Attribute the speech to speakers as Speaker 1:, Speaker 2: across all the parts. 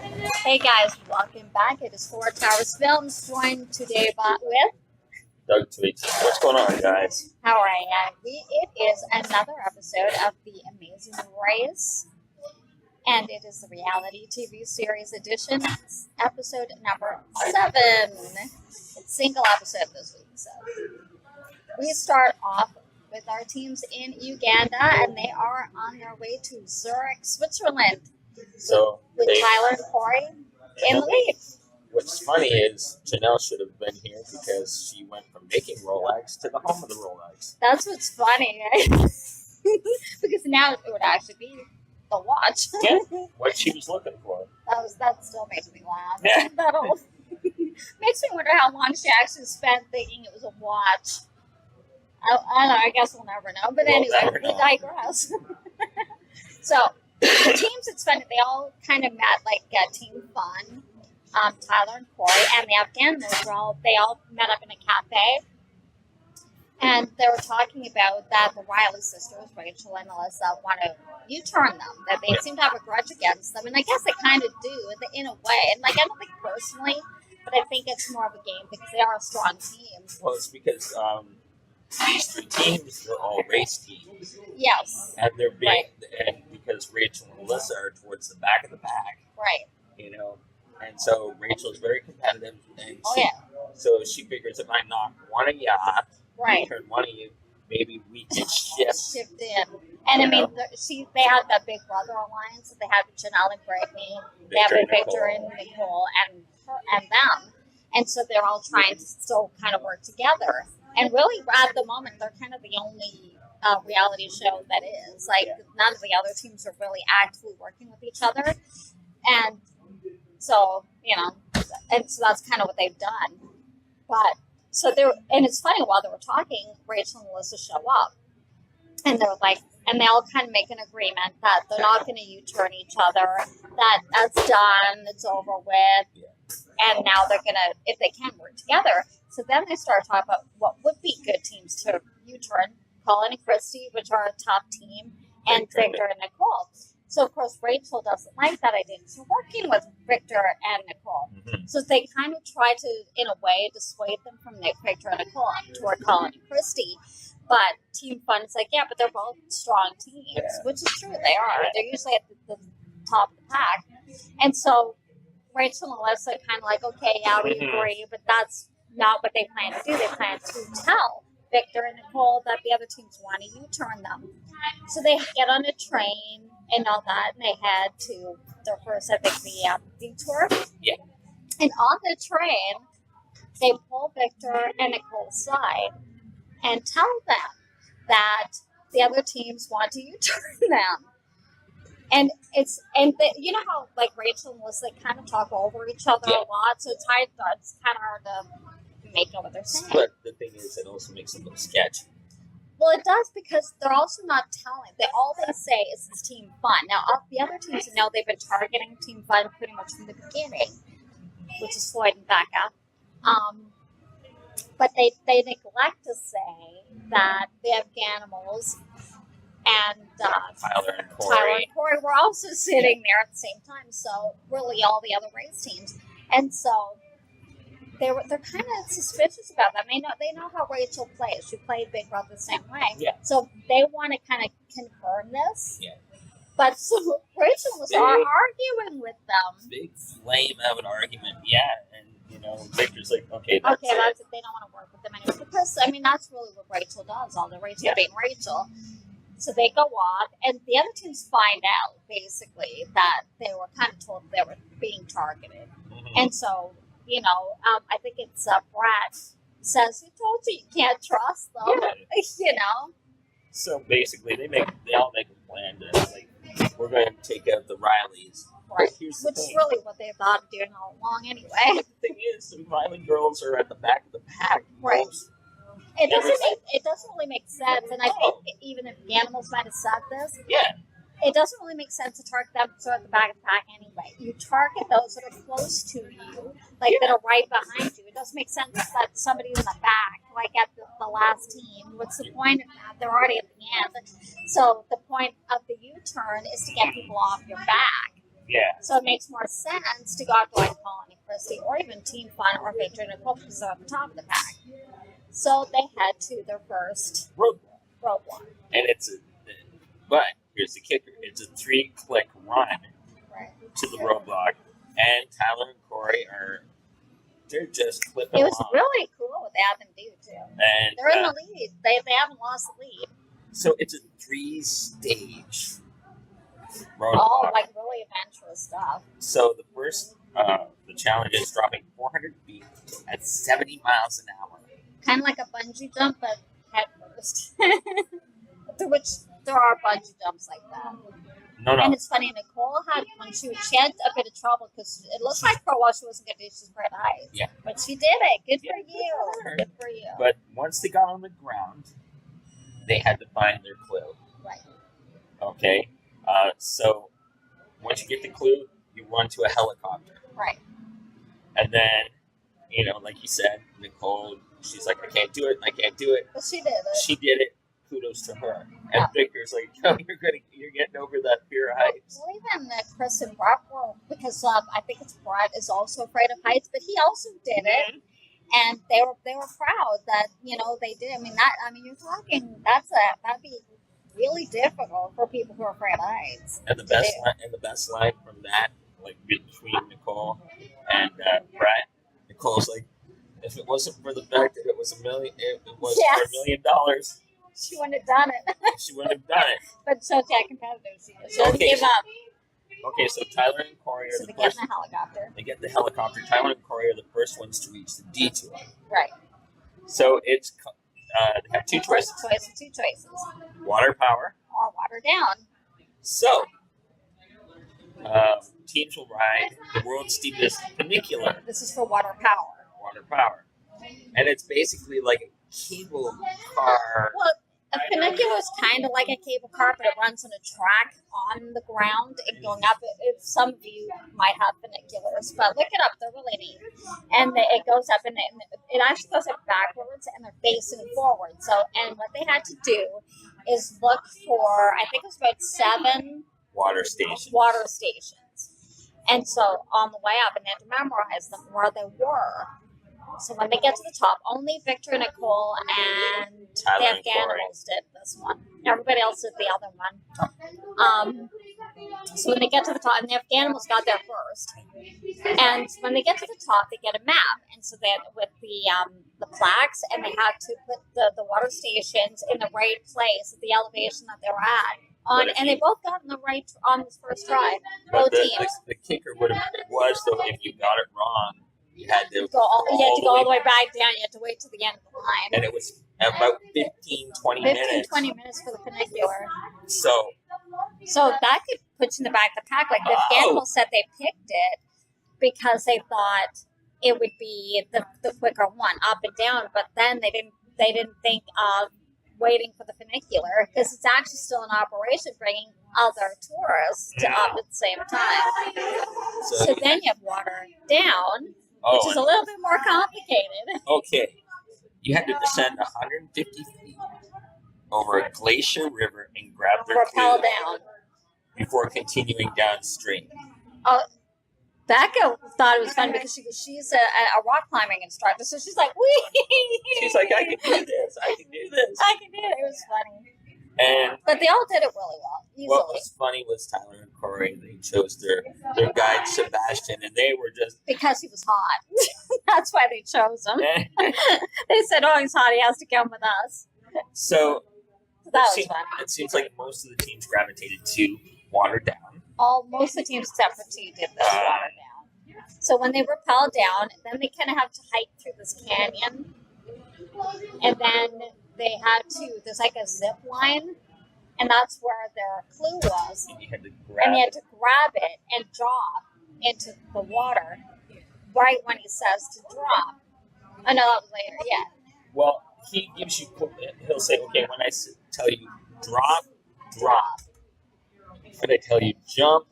Speaker 1: Hey guys, welcome back. It is Four Towers Films, joined today with
Speaker 2: Doug tweets. What's going on, guys?
Speaker 1: how are you? It is another episode of The Amazing Race, and it is the reality TV series edition, episode number 7. It's a single episode this week, so we start off with our teams in Uganda, and they are on their way to Zurich, Switzerland,
Speaker 2: So,
Speaker 1: with Tyler and Corey in the lead.
Speaker 2: what's funny is Janelle should have been here because she went from making Rolex to the home of the Rolex.
Speaker 1: That's what's funny, right? Because now it would actually be the watch.
Speaker 2: Yeah, what she was looking for.
Speaker 1: That still makes me laugh.
Speaker 2: Yeah.
Speaker 1: That'll makes me wonder how long she actually spent thinking it was a watch. I don't know. I guess we'll never know. But
Speaker 2: We'll
Speaker 1: anyway,
Speaker 2: never
Speaker 1: we
Speaker 2: know.
Speaker 1: digress. So the teams that spent it, they all kind of met like Team Fun. Tyler and Corey and the Afghan girl, they all met up in a cafe. And they were talking about that the Riley sisters, Rachel and Alyssa, want to U-turn them. That they seem to have a grudge against them. And I guess they kind of do in a way. And like, I don't think personally, but I think it's more of a game because they are a strong team.
Speaker 2: Well, it's because these three teams, they're all race teams.
Speaker 1: Yes.
Speaker 2: And they're big,
Speaker 1: Right.
Speaker 2: and because Rachel and Alyssa are towards the back of the pack,
Speaker 1: Right.
Speaker 2: you know. And so Rachel's very competitive. And
Speaker 1: Oh, yeah.
Speaker 2: So she figures if I knock one of you off,
Speaker 1: Right.
Speaker 2: turn one of you, maybe we can shift.
Speaker 1: Shift in. And I mean, they had that Big Brother alliance. They had Janelle and Brittany. They have Victor and Nicole and them. And so they're all trying to still kind of work together. And really, at the moment, they're kind of the only reality show that is. Like, none of the other teams are really actively working with each other. And so, and so that's kind of what they've done. But, and it's funny, while they were talking, Rachel and Alyssa show up. And they're like, and they all kind of make an agreement that they're not going to U-turn each other, that that's done, it's over with. And now they're going to, if they can, work together. So then they start talking about what would be good teams to U-turn. Colin and Christy, which are a top team, and Victor and Nicole. So, of course, Rachel doesn't like that idea. So, working with Victor and Nicole.
Speaker 2: Mm-hmm.
Speaker 1: So, they kind of try to, in a way, dissuade them from Victor and Nicole toward Colin and Christy. But Team Fun is like, yeah, but they're both strong teams, which is true. They are. They're usually at the top of the pack. And so, Rachel and Alyssa kind of like, okay, yeah, we agree, but that's not what they plan to do. They plan to tell Victor and Nicole that the other teams want to U-turn them. So they get on a train and all that, and they head to their first, I think, the detour.
Speaker 2: Yeah.
Speaker 1: And on the train, they pull Victor and Nicole aside and tell them that the other teams want to U-turn them. And you know how like Rachel and Melissa kind of talk over each other a lot, so it's kind of hard to make out what they're saying.
Speaker 2: But the thing is, it also makes it look sketchy.
Speaker 1: Well, it does because they're also not telling. All they say is it's Team Fun. Now, the other teams know they've been targeting Team Fun pretty much from the beginning, which is Floyd and Becca. But they neglect to say that they have Ganimals and
Speaker 2: Tyler and
Speaker 1: Corey were also sitting there at the same time. So really, all the other race teams, and so they're kind of suspicious about them. They know how Rachel plays. She played Big Brother the same way.
Speaker 2: Yeah.
Speaker 1: So they want to kind of confirm this.
Speaker 2: Yeah.
Speaker 1: But so Rachel was arguing with them.
Speaker 2: Big flame of an argument, yeah. And Victor's like, okay, that's
Speaker 1: They don't want to work with them anymore because that's really what Rachel does. All the Rachel being Rachel. So they go off, and the other teams find out basically that they were kind of told they were being targeted, and so. I think it's Brad says, "Who told you can't trust them?"
Speaker 2: Yeah. So basically, they all make a plan to we're going to take out the Rileys.
Speaker 1: Right.
Speaker 2: Which
Speaker 1: is really what they thought of doing all along, anyway.
Speaker 2: The thing is, the Riley girls are at the back of the pack.
Speaker 1: Right. It doesn't really make sense, and I think even if the animals might have said this, it doesn't really make sense to target them at the back of the pack anyway. You target those that are close to you, that are right behind you. It doesn't make sense that somebody's in the back, like at the last team. What's the point of that? They're already at the end. So the point of the U-turn is to get people off your back.
Speaker 2: Yeah.
Speaker 1: So it makes more sense to go out to like Colin and Christy or even Team Fun or Victor and Nicole because they're at the top of the pack. So they head to their first roadblock.
Speaker 2: And but here's the kicker. It's a 3-click run to the roadblock. And Tyler and Corey they're just clipping
Speaker 1: It was
Speaker 2: along.
Speaker 1: really cool what they had them do too.
Speaker 2: And
Speaker 1: They're in the lead. They haven't lost the lead.
Speaker 2: So it's a 3-stage roadblock.
Speaker 1: All like really adventurous stuff.
Speaker 2: So the first, the challenge is dropping 400 feet at 70 miles an hour.
Speaker 1: Kind of like a bungee jump, but head first. Through which there are bungee jumps like that.
Speaker 2: No.
Speaker 1: And it's funny, Nicole had a bit of trouble because it looked like for a while she wasn't going to do she's afraid of heights.
Speaker 2: Yeah.
Speaker 1: But she did it. Good for you. Good for you.
Speaker 2: But once they got on the ground, they had to find their clue.
Speaker 1: Right.
Speaker 2: Okay. So once you get the clue, you run to a helicopter.
Speaker 1: Right.
Speaker 2: And then, like you said, Nicole, she's like, I can't do it.
Speaker 1: But she did it.
Speaker 2: She did it. Kudos to her. And Victor's like, oh, you're getting over that fear of heights.
Speaker 1: Well, even Chris and Brett were, because I think it's Brett is also afraid of heights, but he also did it, and they were proud that they did. You're talking that'd be really difficult for people who are afraid of heights.
Speaker 2: And the best line from that, like between Nicole and Brett, Nicole's like, if it wasn't for the fact that it was for $1 million.
Speaker 1: She wouldn't have done it.
Speaker 2: She wouldn't have done it.
Speaker 1: But shows how competitive she is. She doesn't give up.
Speaker 2: Okay, so Tyler and Corey are
Speaker 1: they get in the helicopter.
Speaker 2: They get in the helicopter. Tyler and Corey are the first ones to reach the detour.
Speaker 1: Right.
Speaker 2: So it's they have two choices.
Speaker 1: Two choices.
Speaker 2: Water power.
Speaker 1: Or water down.
Speaker 2: So teams will ride the world's steepest funicular.
Speaker 1: This is for water power.
Speaker 2: Water power. And it's basically like a cable car.
Speaker 1: Well, a funicular is kind of like a cable car, but it runs on a track on the ground and going up. Some of you might have funiculars, but look it up. They're really neat. And it goes up, and it actually goes up backwards, and they're facing forward. And what they had to do is look for, I think it was about 7
Speaker 2: water stations.
Speaker 1: And so on the way up, and they had to memorize them where they were. So when they get to the top, only Victor, Nicole, and the Afghanimals did this one. Everybody else did the other one. So when they get to the top, and the Afghanimals got there first. And when they get to the top, they get a map. And so they with the plaques, and they had to put the water stations in the right place at the elevation that they were at. And they both got in the right on this first try. Both teams.
Speaker 2: The kicker was though, if you got it wrong, you had to
Speaker 1: go all the way back down. You had to wait to the end of the line.
Speaker 2: And it was about 20 minutes.
Speaker 1: 20 minutes for the funicular.
Speaker 2: So
Speaker 1: that could put you in the back of the pack. Like the Afghanimals said they picked it because they thought it would be the quicker one, up and down. But then they didn't think of waiting for the funicular because it's actually still in operation, bringing other tourists up at the same time. So then you have water down. Which is a little bit more complicated.
Speaker 2: Okay. You had to descend 150 feet over a glacier river and grab their
Speaker 1: rappel
Speaker 2: clue
Speaker 1: down
Speaker 2: before continuing downstream.
Speaker 1: Becca thought it was fun because she's a rock climbing instructor, so she's like, wee!
Speaker 2: She's like, I can do this.
Speaker 1: It was funny. But they all did it really well, easily.
Speaker 2: What was funny was Tyler and Corey. They chose their guide Sebastian, and they were just
Speaker 1: because he was hot. That's why they chose him. They said, "Oh, he's hot. He has to come with us."
Speaker 2: So
Speaker 1: that was funny.
Speaker 2: It seems like most of the teams gravitated to water down.
Speaker 1: Most of the teams except for 2 did this water down. So when they rappel down, then they kind of have to hike through this canyon, and then they had to. There's like a zip line, and that's where their clue was.
Speaker 2: And you had to
Speaker 1: grab it and drop into the water right when he says to drop. Oh no, that was later. Yeah.
Speaker 2: Well, he gives you. He'll say, "Okay, when I tell you drop." When I tell you jump.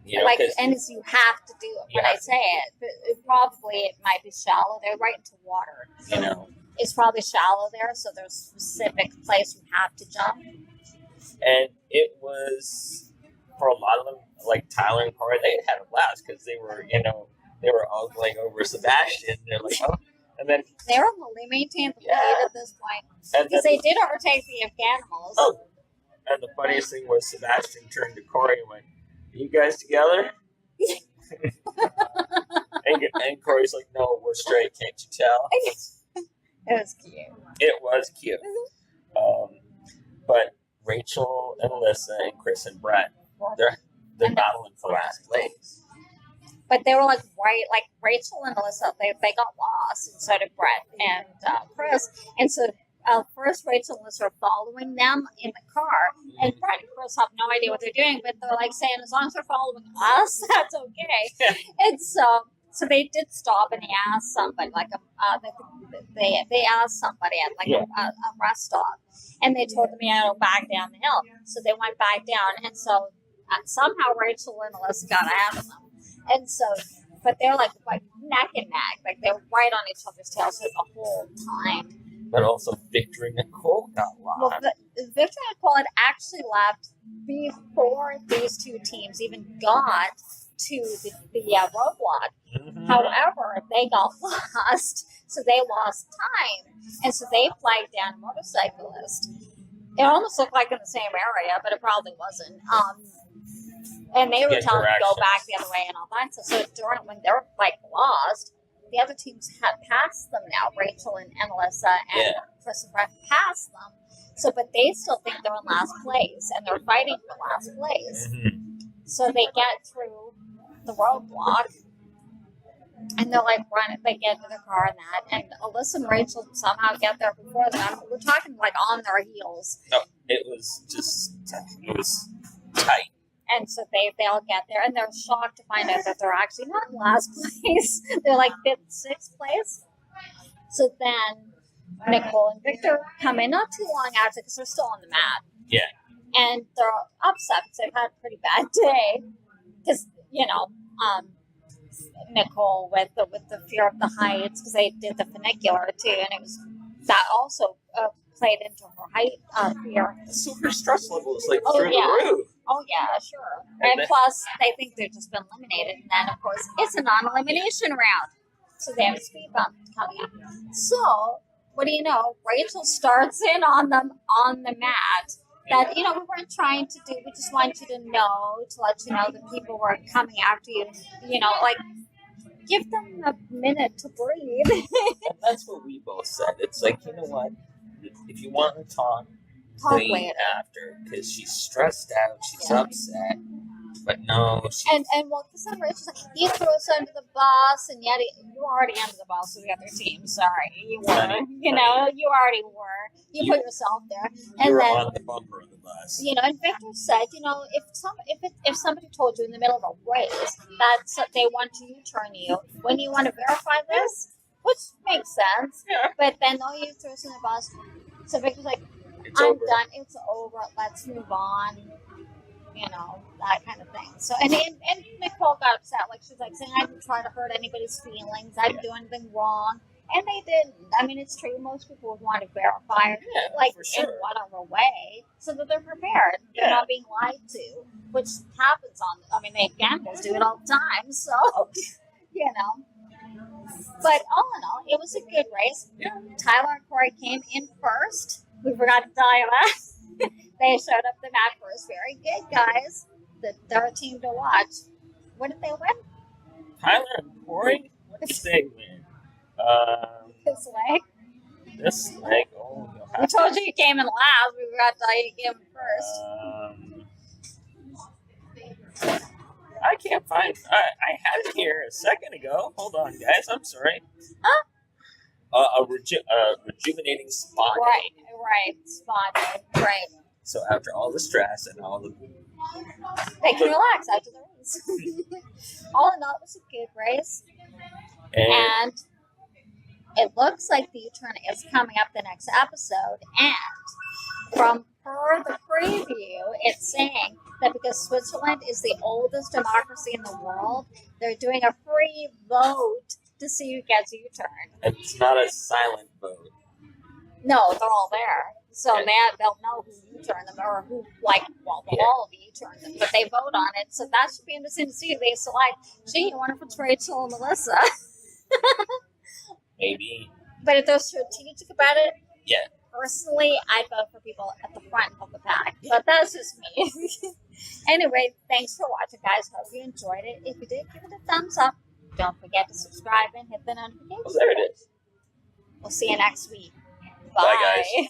Speaker 2: You know,
Speaker 1: and you have to do it when I say it. But it might be shallow. They're right into water.
Speaker 2: You know.
Speaker 1: It's probably shallow there, so there's a specific place you have to jump.
Speaker 2: And it was for a lot of them, like Tyler and Corey, they had a blast because they were, they were ogling over Sebastian. They're like, oh, and then
Speaker 1: they were fully maintained the lead at this point
Speaker 2: and
Speaker 1: because they did overtake the animals.
Speaker 2: Oh, and the funniest thing was Sebastian turned to Corey and went, "Are you guys together?" and Corey's like, "No, we're straight. Can't you tell?"
Speaker 1: It was cute.
Speaker 2: It was cute. But Rachel and Alyssa and Chris and Brett, they're battling for last place.
Speaker 1: But they were like Rachel and Alyssa, they got lost, and so did Brett and Chris. And so first Rachel and Alyssa are following them in the car, and Brett and Chris have no idea what they're doing, but they're like saying, as long as they're following us, that's okay. And so they did stop, and they asked somebody, they asked somebody at a rest stop, and they told them to go back down the hill. So they went back down, and so somehow Rachel and Alyssa got ahead of them. And so, but they're like neck and neck, like they're right on each other's tails the whole time.
Speaker 2: But also Victor and Nicole got lost.
Speaker 1: Well, Victor and Nicole had actually left before these two teams even got to the roadblock. Mm-hmm. However, they got lost, so they lost time, and so they flagged down a motorcyclist. It almost looked like in the same area, but it probably wasn't. And they were telling them to go back the other way and all that. So when they were lost, the other teams had passed them now. Rachel and Alyssa and Chris and Brett passed them. So, but they still think they're in last place, and they're fighting for last place. Mm-hmm. So they get through the roadblock, and they're running. They get into their car and that, and Alyssa and Rachel somehow get there before them. We're talking on their heels.
Speaker 2: No, it was tight.
Speaker 1: And so they all get there, and they're shocked to find out that they're actually not in last place. They're fifth, sixth place. So then Nicole and Victor come in not too long after because they're still on the mat.
Speaker 2: Yeah.
Speaker 1: And they're upset because they've had a pretty bad day. Because, Nicole with the fear of the heights, because they did the funicular too, and it was that also played into her height fear.
Speaker 2: Super stress levels through the roof.
Speaker 1: Oh yeah, sure. And plus, they think they've just been eliminated, and then of course it's a non-elimination round, so they have a speed bump coming up. So what do you know? Rachel starts in on them on the mat. That we weren't trying to do. We just wanted you to know, to let you know that people were coming after you. Give them a minute to breathe.
Speaker 2: And that's what we both said. It's you know what? If you want to talk later after, because she's stressed out, she's upset. But no,
Speaker 1: and because then Rachel's you threw us under the bus, and yet you were already under the bus with the other team. Sorry, you were. You already were. You put yourself there, and
Speaker 2: you were
Speaker 1: then
Speaker 2: on the bumper of the bus.
Speaker 1: And Victor said, if somebody told you in the middle of a race that they want to U-turn you, when you want to verify this, which makes sense.
Speaker 2: Yeah.
Speaker 1: But then you threw us in the bus. So Victor's like,
Speaker 2: I'm
Speaker 1: done. It's over. Let's move on. That kind of thing. So, and Nicole got upset. She's saying, I didn't try to hurt anybody's feelings. I didn't do anything wrong. And they didn't. I mean, it's true. Most people would want to verify,
Speaker 2: for sure.
Speaker 1: in whatever way, so that they're prepared. They're not being lied to, which happens they gamblers do it all the time. So, But all in all, it was a good race.
Speaker 2: Yeah.
Speaker 1: Tyler and Corey came in first. We forgot to tell you that. They showed up the mat first. Very good, guys. They're a team to watch. What did they win?
Speaker 2: Tyler and Corey? What did they win?
Speaker 1: This leg.
Speaker 2: This leg? Oh,
Speaker 1: we told you came in last. We forgot to tell you came in first.
Speaker 2: I can't find. I had it here a second ago. Hold on, guys. I'm sorry.
Speaker 1: Huh?
Speaker 2: A rejuvenating spa.
Speaker 1: Right. Spa day. Right.
Speaker 2: So after all the stress and all the...
Speaker 1: They can relax after the race. All in all, it was a good race. And it looks like the U-turn is coming up the next episode. And from the preview, it's saying that because Switzerland is the oldest democracy in the world, they're doing a free vote to see who gets a U-turn.
Speaker 2: It's not a silent vote.
Speaker 1: No, they're all there. So they'll know who you turn them or who, all of you turn them, but they vote on it. So that should be interesting to see. They select, gee, I wonder if it's Rachel and Melissa.
Speaker 2: Maybe.
Speaker 1: But if they're strategic about it,
Speaker 2: yeah.
Speaker 1: Personally, I vote for people at the front of the pack. But that's just me. Anyway, thanks for watching, guys. Hope you enjoyed it. If you did, give it a thumbs up. Don't forget to subscribe and hit the notification.
Speaker 2: Oh, there it is.
Speaker 1: We'll see you next week.
Speaker 2: Bye guys.